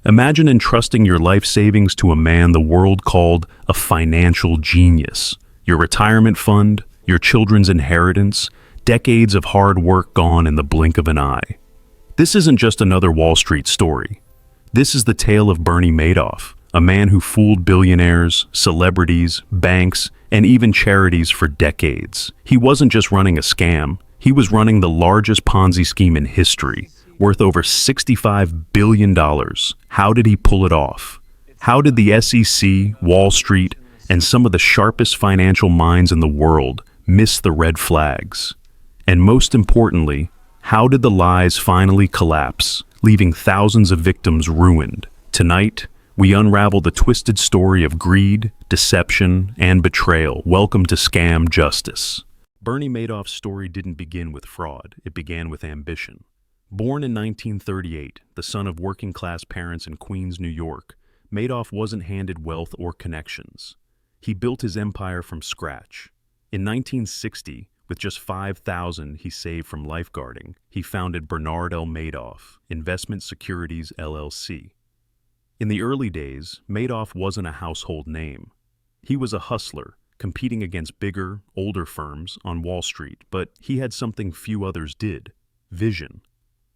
Imagine entrusting your life savings to a man the world called a financial genius. Your retirement fund, your children's inheritance, decades of hard work gone in the blink of an eye. This isn't just another Wall Street story. This is the tale of Bernie Madoff, a man who fooled billionaires, celebrities, banks, and even charities for decades. He wasn't just running a scam, he was running the largest Ponzi scheme in history, worth over $65 billion. How did he pull it off? How did the SEC, Wall Street, and some of the sharpest financial minds in the world miss the red flags? And most importantly, how did the lies finally collapse, leaving thousands of victims ruined? Tonight, we unravel the twisted story of greed, deception, and betrayal. Welcome to Scam Justice. Bernie Madoff's story didn't begin with fraud, it began with ambition. Born in 1938, the son of working-class parents in Queens, New York, Madoff wasn't handed wealth or connections. He built his empire from scratch. In 1960, with just $5,000 he saved from lifeguarding, he founded Bernard L. Madoff, Investment Securities, LLC. In the early days, Madoff wasn't a household name. He was a hustler, competing against bigger, older firms on Wall Street, but he had something few others did: vision.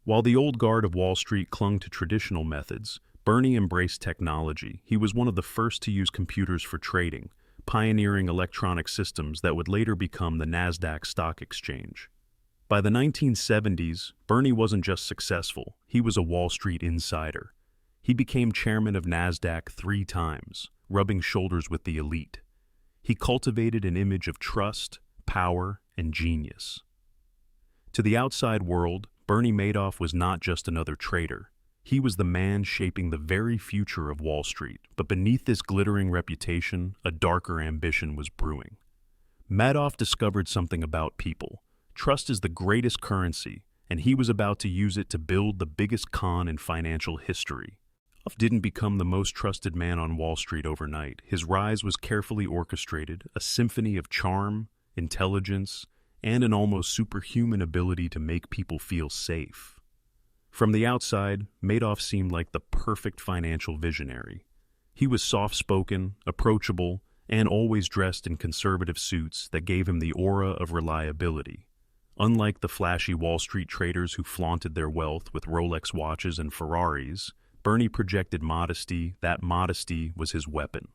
While the old guard of Wall Street clung to traditional methods, Bernie embraced technology. He was one of the first to use computers for trading, pioneering electronic systems that would later become the NASDAQ stock exchange. By the 1970s, Bernie wasn't just successful, he was a Wall Street insider. He became chairman of NASDAQ 3 times, rubbing shoulders with the elite. He cultivated an image of trust, power, and genius. To the outside world, Bernie Madoff was not just another trader. He was the man shaping the very future of Wall Street, but beneath this glittering reputation, a darker ambition was brewing. Madoff discovered something about people. Trust is the greatest currency, and he was about to use it to build the biggest con in financial history. Madoff didn't become the most trusted man on Wall Street overnight. His rise was carefully orchestrated, a symphony of charm, intelligence, and an almost superhuman ability to make people feel safe. From the outside, Madoff seemed like the perfect financial visionary. He was soft-spoken, approachable, and always dressed in conservative suits that gave him the aura of reliability. Unlike the flashy Wall Street traders who flaunted their wealth with Rolex watches and Ferraris, Bernie projected modesty. That modesty was his weapon.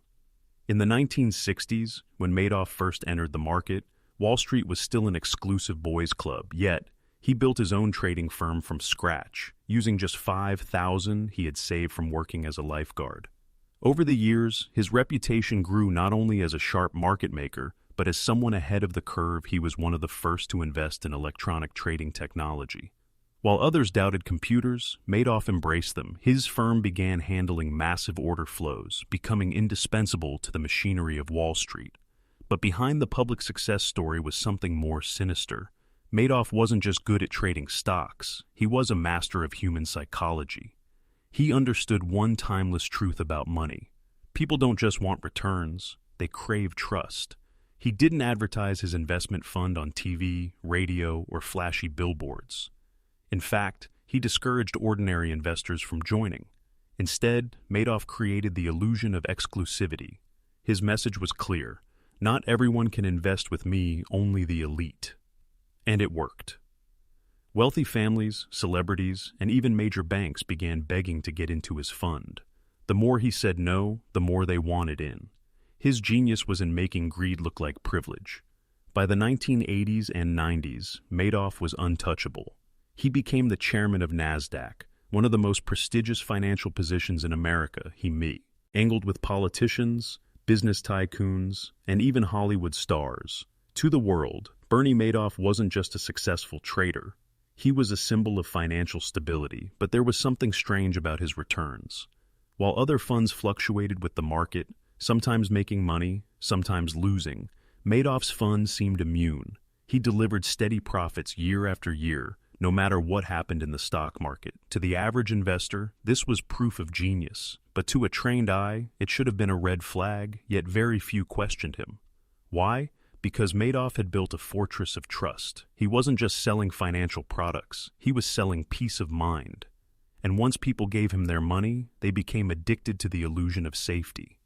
In the 1960s, when Madoff first entered the market, Wall Street was still an exclusive boys' club, yet he built his own trading firm from scratch, using just $5,000 he had saved from working as a lifeguard. Over the years, his reputation grew not only as a sharp market maker, but as someone ahead of the curve. He was one of the first to invest in electronic trading technology. While others doubted computers, Madoff embraced them. His firm began handling massive order flows, becoming indispensable to the machinery of Wall Street. But behind the public success story was something more sinister. Madoff wasn't just good at trading stocks, he was a master of human psychology. He understood one timeless truth about money. People don't just want returns, they crave trust. He didn't advertise his investment fund on TV, radio, or flashy billboards. In fact, he discouraged ordinary investors from joining. Instead, Madoff created the illusion of exclusivity. His message was clear: not everyone can invest with me, only the elite. And it worked. Wealthy families, celebrities, and even major banks began begging to get into his fund. The more he said no, the more they wanted in. His genius was in making greed look like privilege. By the 1980s and 90s, Madoff was untouchable. He became the chairman of NASDAQ, one of the most prestigious financial positions in America. He angled with politicians, business tycoons, and even Hollywood stars. To the world, Bernie Madoff wasn't just a successful trader. He was a symbol of financial stability, but there was something strange about his returns. While other funds fluctuated with the market, sometimes making money, sometimes losing, Madoff's fund seemed immune. He delivered steady profits year after year, no matter what happened in the stock market. To the average investor, this was proof of genius, but to a trained eye, it should have been a red flag, yet very few questioned him. Why? Because Madoff had built a fortress of trust. He wasn't just selling financial products, he was selling peace of mind. And once people gave him their money, they became addicted to the illusion of safety.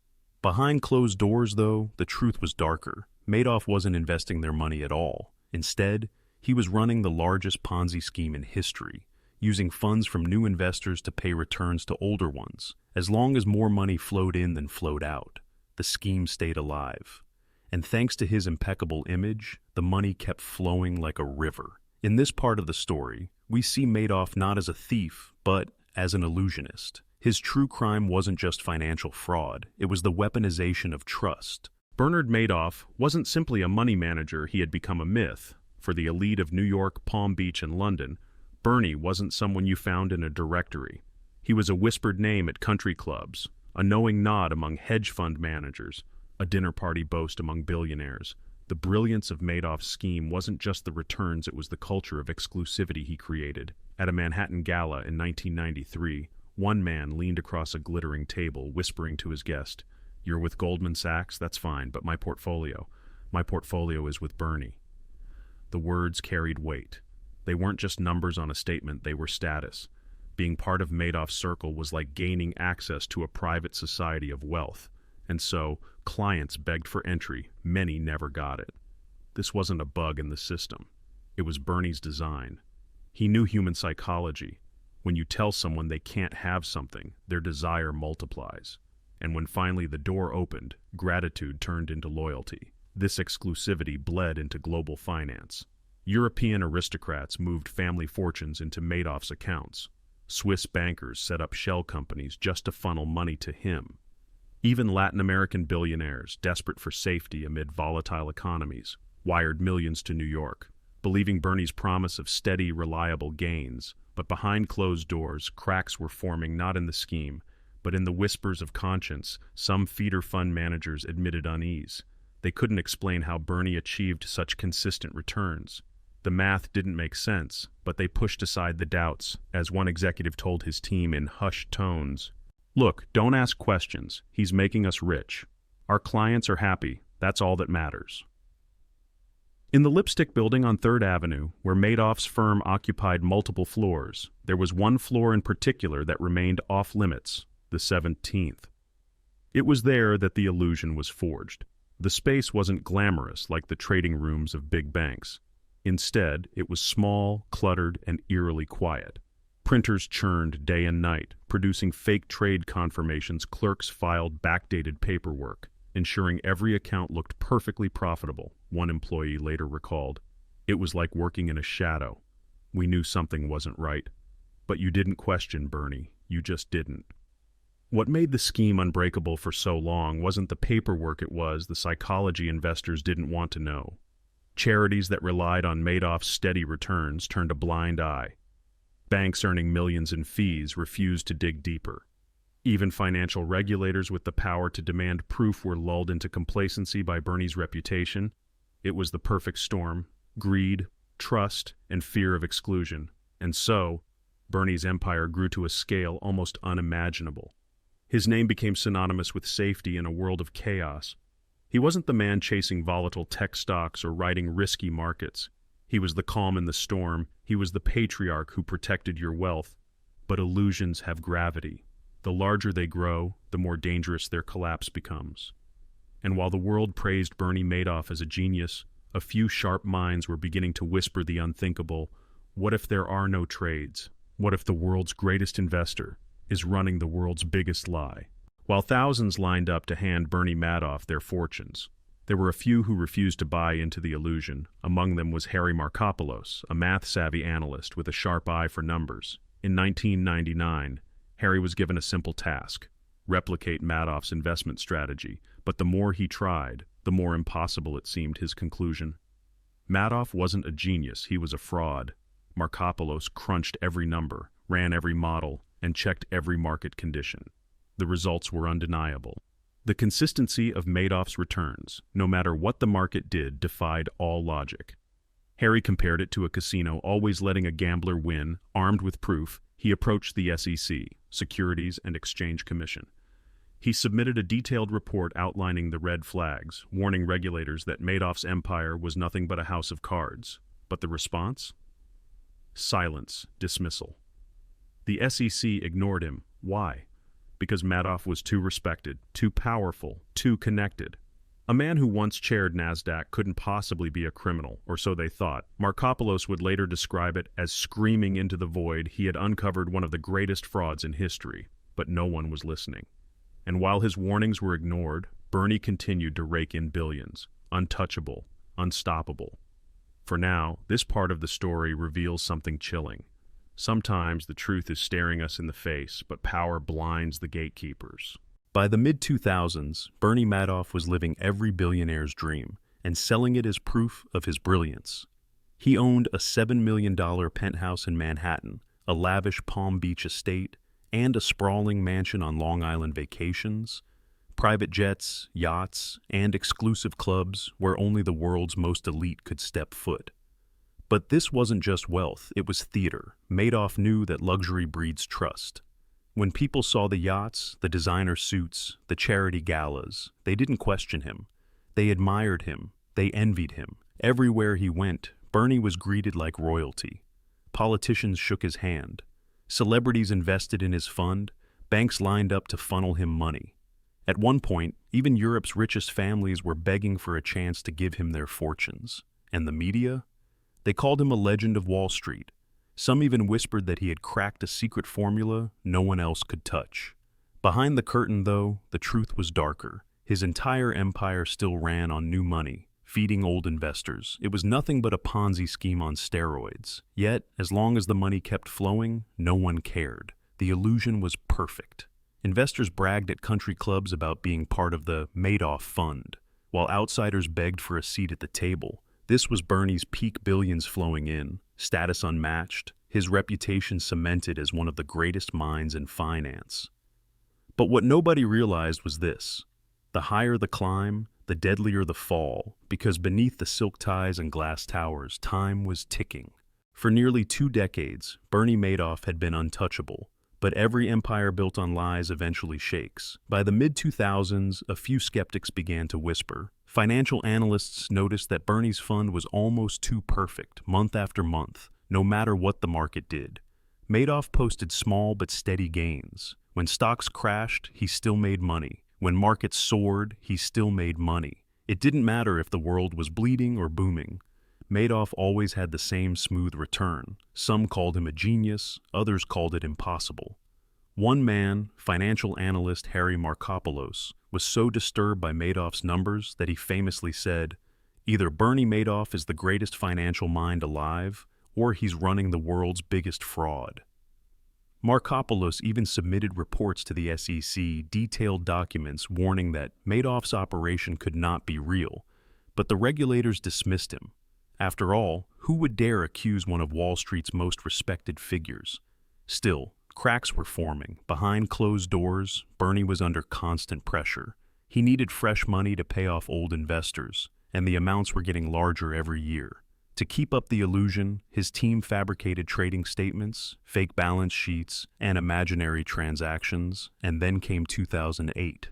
Behind closed doors, though, the truth was darker. Madoff wasn't investing their money at all. Instead, he was running the largest Ponzi scheme in history, using funds from new investors to pay returns to older ones. As long as more money flowed in than flowed out, the scheme stayed alive. And thanks to his impeccable image, the money kept flowing like a river. In this part of the story, we see Madoff not as a thief, but as an illusionist. His true crime wasn't just financial fraud, it was the weaponization of trust. Bernard Madoff wasn't simply a money manager, he had become a myth. For the elite of New York, Palm Beach, and London, Bernie wasn't someone you found in a directory. He was a whispered name at country clubs, a knowing nod among hedge fund managers, a dinner party boast among billionaires. The brilliance of Madoff's scheme wasn't just the returns, it was the culture of exclusivity he created. At a Manhattan gala in 1993, one man leaned across a glittering table, whispering to his guest, "You're with Goldman Sachs? That's fine, but my portfolio is with Bernie." The words carried weight. They weren't just numbers on a statement, they were status. Being part of Madoff's circle was like gaining access to a private society of wealth. And so, clients begged for entry, many never got it. This wasn't a bug in the system. It was Bernie's design. He knew human psychology. When you tell someone they can't have something, their desire multiplies. And when finally the door opened, gratitude turned into loyalty. This exclusivity bled into global finance. European aristocrats moved family fortunes into Madoff's accounts. Swiss bankers set up shell companies just to funnel money to him. Even Latin American billionaires, desperate for safety amid volatile economies, wired millions to New York, believing Bernie's promise of steady, reliable gains. But behind closed doors, cracks were forming not in the scheme, but in the whispers of conscience. Some feeder fund managers admitted unease. They couldn't explain how Bernie achieved such consistent returns. The math didn't make sense, but they pushed aside the doubts, as one executive told his team in hushed tones, "Look, don't ask questions. He's making us rich. Our clients are happy. That's all that matters." In the Lipstick Building on 3rd Avenue, where Madoff's firm occupied multiple floors, there was one floor in particular that remained off-limits, the 17th. It was there that the illusion was forged. The space wasn't glamorous like the trading rooms of big banks. Instead, it was small, cluttered, and eerily quiet. Printers churned day and night, producing fake trade confirmations. Clerks filed backdated paperwork, ensuring every account looked perfectly profitable, one employee later recalled. It was like working in a shadow. We knew something wasn't right. But you didn't question Bernie. You just didn't. What made the scheme unbreakable for so long wasn't the paperwork, it was the psychology investors didn't want to know. Charities that relied on Madoff's steady returns turned a blind eye. Banks earning millions in fees refused to dig deeper. Even financial regulators with the power to demand proof were lulled into complacency by Bernie's reputation. It was the perfect storm: greed, trust, and fear of exclusion. And so, Bernie's empire grew to a scale almost unimaginable. His name became synonymous with safety in a world of chaos. He wasn't the man chasing volatile tech stocks or riding risky markets. He was the calm in the storm. He was the patriarch who protected your wealth. But illusions have gravity. The larger they grow, the more dangerous their collapse becomes. And while the world praised Bernie Madoff as a genius, a few sharp minds were beginning to whisper the unthinkable. What if there are no trades? What if the world's greatest investor is running the world's biggest lie? While thousands lined up to hand Bernie Madoff their fortunes, there were a few who refused to buy into the illusion. Among them was Harry Markopolos, a math-savvy analyst with a sharp eye for numbers. In 1999, Harry was given a simple task: replicate Madoff's investment strategy. But the more he tried, the more impossible it seemed his conclusion. Madoff wasn't a genius, he was a fraud. Markopolos crunched every number, ran every model, and checked every market condition. The results were undeniable. The consistency of Madoff's returns, no matter what the market did, defied all logic. Harry compared it to a casino, always letting a gambler win. Armed with proof, he approached the SEC, Securities and Exchange Commission. He submitted a detailed report outlining the red flags, warning regulators that Madoff's empire was nothing but a house of cards. But the response? Silence, dismissal. The SEC ignored him. Why? Because Madoff was too respected, too powerful, too connected. A man who once chaired NASDAQ couldn't possibly be a criminal, or so they thought. Markopoulos would later describe it as screaming into the void he had uncovered one of the greatest frauds in history, but no one was listening. And while his warnings were ignored, Bernie continued to rake in billions, untouchable, unstoppable. For now, this part of the story reveals something chilling. Sometimes the truth is staring us in the face, but power blinds the gatekeepers. By the mid-2000s, Bernie Madoff was living every billionaire's dream and selling it as proof of his brilliance. He owned a $7 million penthouse in Manhattan, a lavish Palm Beach estate, and a sprawling mansion on Long Island vacations, private jets, yachts, and exclusive clubs where only the world's most elite could step foot. But this wasn't just wealth, it was theater. Madoff knew that luxury breeds trust. When people saw the yachts, the designer suits, the charity galas, they didn't question him. They admired him. They envied him. Everywhere he went, Bernie was greeted like royalty. Politicians shook his hand. Celebrities invested in his fund. Banks lined up to funnel him money. At one point, even Europe's richest families were begging for a chance to give him their fortunes. And the media? They called him a legend of Wall Street. Some even whispered that he had cracked a secret formula no one else could touch. Behind the curtain, though, the truth was darker. His entire empire still ran on new money, feeding old investors. It was nothing but a Ponzi scheme on steroids. Yet, as long as the money kept flowing, no one cared. The illusion was perfect. Investors bragged at country clubs about being part of the Madoff Fund, while outsiders begged for a seat at the table. This was Bernie's peak billions flowing in, status unmatched, his reputation cemented as one of the greatest minds in finance. But what nobody realized was this: the higher the climb, the deadlier the fall, because beneath the silk ties and glass towers, time was ticking. For nearly 2 decades, Bernie Madoff had been untouchable, but every empire built on lies eventually shakes. By the mid-2000s, a few skeptics began to whisper. Financial analysts noticed that Bernie's fund was almost too perfect, month after month, no matter what the market did. Madoff posted small but steady gains. When stocks crashed, he still made money. When markets soared, he still made money. It didn't matter if the world was bleeding or booming. Madoff always had the same smooth return. Some called him a genius, others called it impossible. One man, financial analyst Harry Markopoulos, was so disturbed by Madoff's numbers that he famously said, "Either Bernie Madoff is the greatest financial mind alive, or he's running the world's biggest fraud." Markopoulos even submitted reports to the SEC, detailed documents warning that Madoff's operation could not be real, but the regulators dismissed him. After all, who would dare accuse one of Wall Street's most respected figures? Still, cracks were forming. Behind closed doors, Bernie was under constant pressure. He needed fresh money to pay off old investors, and the amounts were getting larger every year. To keep up the illusion, his team fabricated trading statements, fake balance sheets, and imaginary transactions, and then came 2008.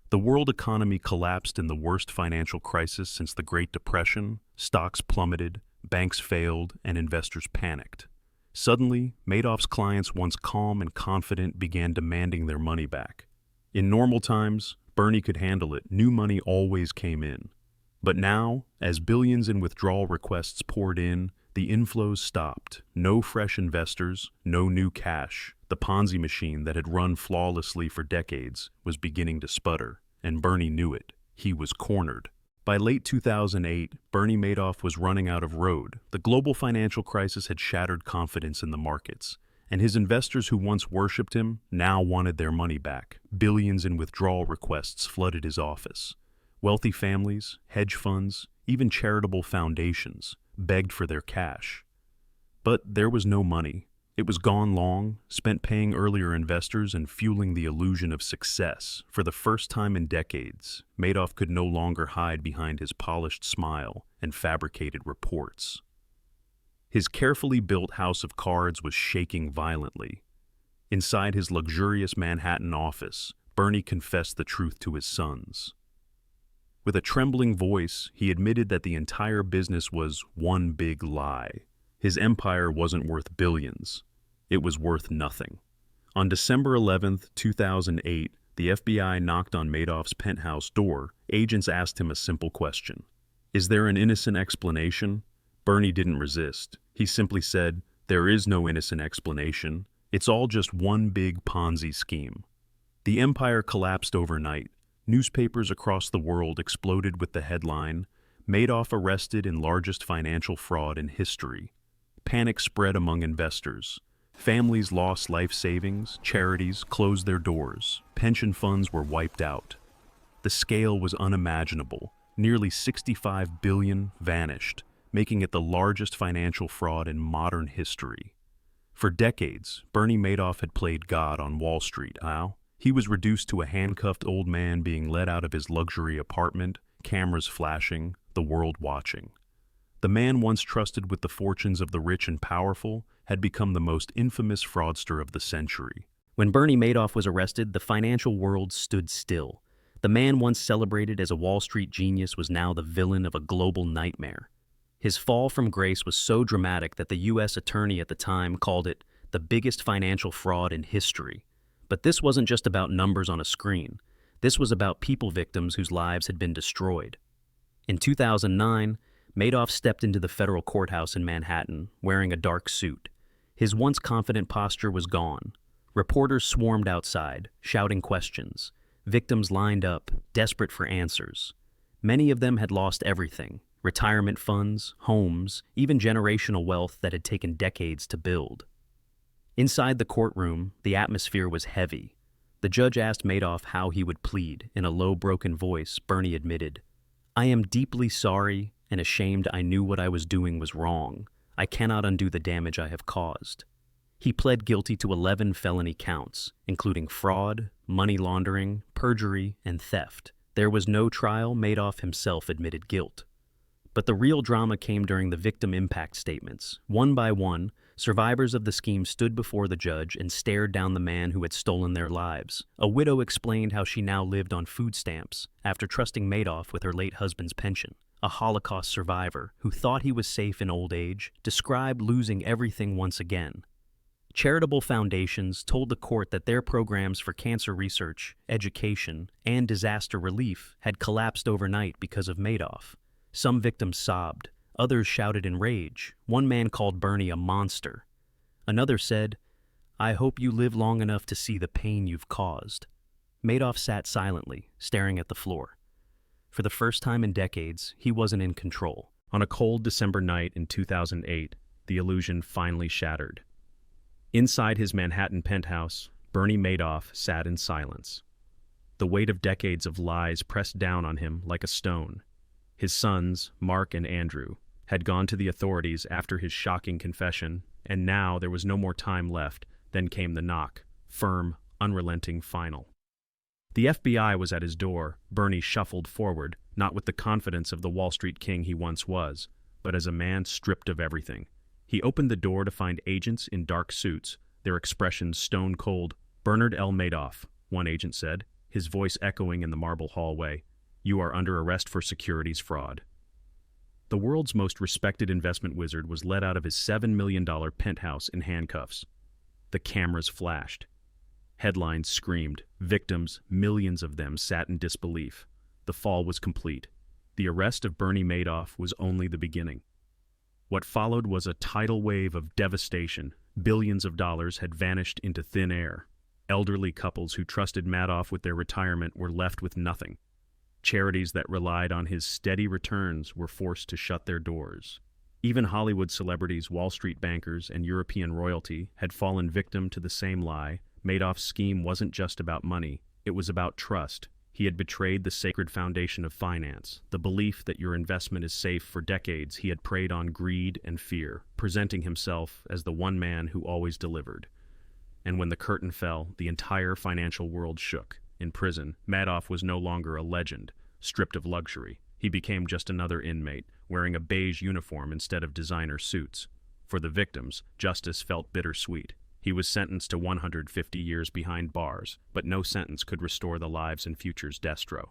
The world economy collapsed in the worst financial crisis since the Great Depression. Stocks plummeted, banks failed, and investors panicked. Suddenly, Madoff's clients, once calm and confident, began demanding their money back. In normal times, Bernie could handle it. New money always came in. But now, as billions in withdrawal requests poured in, the inflows stopped. No fresh investors, no new cash. The Ponzi machine that had run flawlessly for decades was beginning to sputter, and Bernie knew it. He was cornered. By late 2008, Bernie Madoff was running out of road. The global financial crisis had shattered confidence in the markets, and his investors who once worshipped him now wanted their money back. Billions in withdrawal requests flooded his office. Wealthy families, hedge funds, even charitable foundations begged for their cash. But there was no money. It was gone long, spent paying earlier investors and fueling the illusion of success. For the first time in decades, Madoff could no longer hide behind his polished smile and fabricated reports. His carefully built house of cards was shaking violently. Inside his luxurious Manhattan office, Bernie confessed the truth to his sons. With a trembling voice, he admitted that the entire business was one big lie. His empire wasn't worth billions. it was worth nothing. On December 11, 2008, the FBI knocked on Madoff's penthouse door. Agents asked him a simple question. Is there an innocent explanation? Bernie didn't resist. He simply said, there is no innocent explanation. It's all just one big Ponzi scheme. The empire collapsed overnight. Newspapers across the world exploded with the headline, Madoff arrested in largest financial fraud in history. Panic spread among investors. Families lost life savings, charities closed their doors, pension funds were wiped out. The scale was unimaginable. Nearly $65 billion vanished, making it the largest financial fraud in modern history. For decades, Bernie Madoff had played God on Wall Street. How? He was reduced to a handcuffed old man being led out of his luxury apartment, cameras flashing, the world watching. The man once trusted with the fortunes of the rich and powerful had become the most infamous fraudster of the century. When Bernie Madoff was arrested, the financial world stood still. The man once celebrated as a Wall Street genius was now the villain of a global nightmare. His fall from grace was so dramatic that the U.S. attorney at the time called it the biggest financial fraud in history. But this wasn't just about numbers on a screen. This was about people victims whose lives had been destroyed. In 2009, Madoff stepped into the federal courthouse in Manhattan, wearing a dark suit. His once confident posture was gone. Reporters swarmed outside, shouting questions. Victims lined up, desperate for answers. Many of them had lost everything: retirement funds, homes, even generational wealth that had taken decades to build. Inside the courtroom, the atmosphere was heavy. The judge asked Madoff how he would plead. In a low, broken voice, Bernie admitted, "I am deeply sorry and ashamed. I knew what I was doing was wrong. I cannot undo the damage I have caused." He pled guilty to 11 felony counts, including fraud, money laundering, perjury, and theft. There was no trial. Madoff himself admitted guilt. But the real drama came during the victim impact statements. One by one, survivors of the scheme stood before the judge and stared down the man who had stolen their lives. A widow explained how she now lived on food stamps after trusting Madoff with her late husband's pension. A Holocaust survivor, who thought he was safe in old age, described losing everything once again. Charitable foundations told the court that their programs for cancer research, education, and disaster relief had collapsed overnight because of Madoff. Some victims sobbed, others shouted in rage. One man called Bernie a monster. Another said, "I hope you live long enough to see the pain you've caused." Madoff sat silently, staring at the floor. For the first time in decades, he wasn't in control. On a cold December night in 2008, the illusion finally shattered. Inside his Manhattan penthouse, Bernie Madoff sat in silence. The weight of decades of lies pressed down on him like a stone. His sons, Mark and Andrew, had gone to the authorities after his shocking confession, and now there was no more time left. Then came the knock, firm, unrelenting, final. The FBI was at his door. Bernie shuffled forward, not with the confidence of the Wall Street king he once was, but as a man stripped of everything. He opened the door to find agents in dark suits, their expressions stone cold. "Bernard L. Madoff," one agent said, his voice echoing in the marble hallway. "You are under arrest for securities fraud." The world's most respected investment wizard was let out of his $7 million penthouse in handcuffs. The cameras flashed. Headlines screamed. Victims, millions of them, sat in disbelief. The fall was complete. The arrest of Bernie Madoff was only the beginning. What followed was a tidal wave of devastation. Billions of dollars had vanished into thin air. Elderly couples who trusted Madoff with their retirement were left with nothing. Charities that relied on his steady returns were forced to shut their doors. Even Hollywood celebrities, Wall Street bankers, and European royalty had fallen victim to the same lie. Madoff's scheme wasn't just about money, it was about trust. He had betrayed the sacred foundation of finance, the belief that your investment is safe. For decades, he had preyed on greed and fear, presenting himself as the one man who always delivered. And when the curtain fell, the entire financial world shook. In prison, Madoff was no longer a legend, stripped of luxury. He became just another inmate, wearing a beige uniform instead of designer suits. For the victims, justice felt bittersweet. He was sentenced to 150 years behind bars, but no sentence could restore the lives and futures Destro.